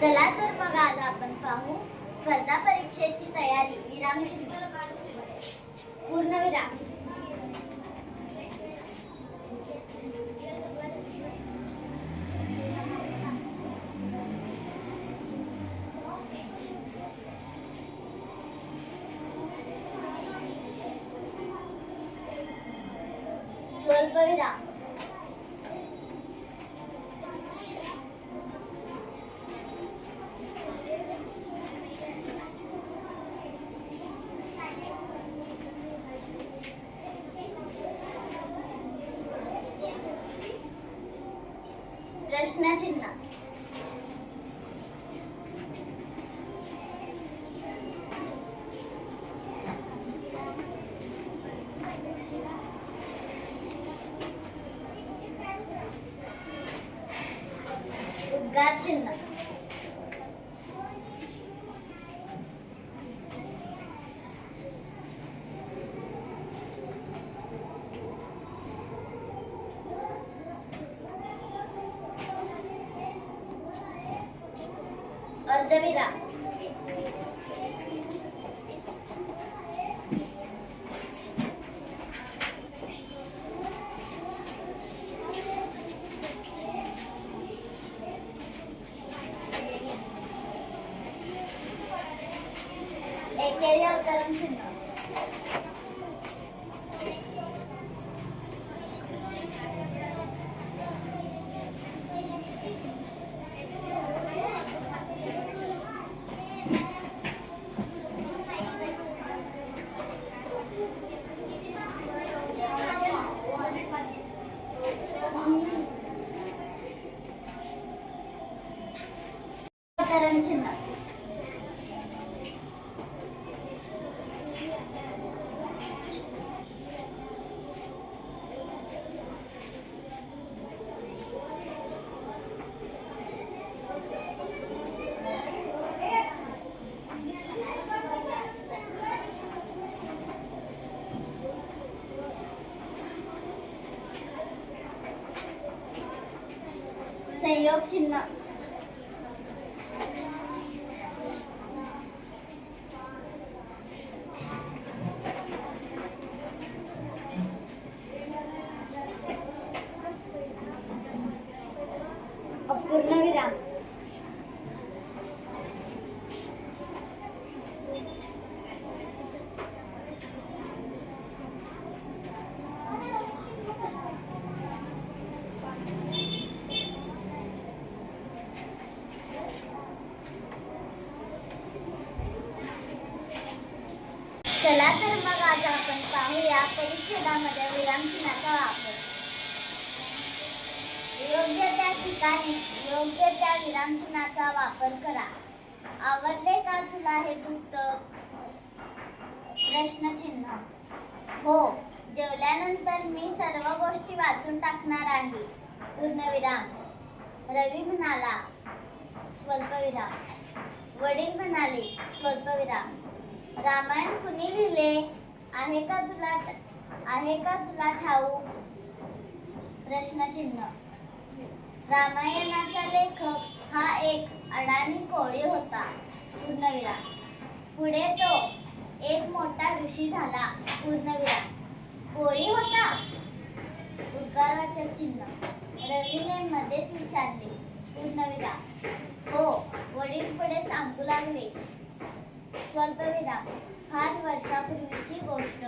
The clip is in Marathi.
चला तर मग आज आपण पाहू स्पर्धा परीक्षेची तयारी विरामचिन्ह पूर्णविराम. स्वल्पविराम. प्रश्नचिन्ह. उद्गार चिन्ह. अर्धविराम. एकेरी अवतरण चिन्ह. अवतरण चिन्ह. संयोग चिन्ह. अपूर्णविराम. चला तर मग आज आपण पाहूया परिच्छेदामध्ये विरामचिन्हाचा वापर. योग्य त्या ठिकाणी योग्य त्या विरामचिन्हाचा वापर करा. आवडले का तुला हे पुस्तक? प्रश्नचिन्ह. हो, जेवल्यानंतर मी सर्व गोष्टी वाचून टाकणार आहे. पूर्णविराम. रवी म्हणाला. स्वल्पविराम. वडील म्हणाले. स्वल्पविराम. रामायण कुणी लिहिले आहे का तुला ठाऊक? प्रश्नचिन्ह. रामायणाचा लेखक हा एक अडाणी कोळी होता. पूर्णविराम. पुढे तो एक मोठा ऋषी झाला. पूर्णविराम. कोळी होता? उद्गारवाचक चिन्ह. रवीने मध्येच विचारले. पूर्णविराम. हो, वडील पुढे सांगू लागले. स्वल्पविराम. फार वर्षापूर्वीची गोष्ट.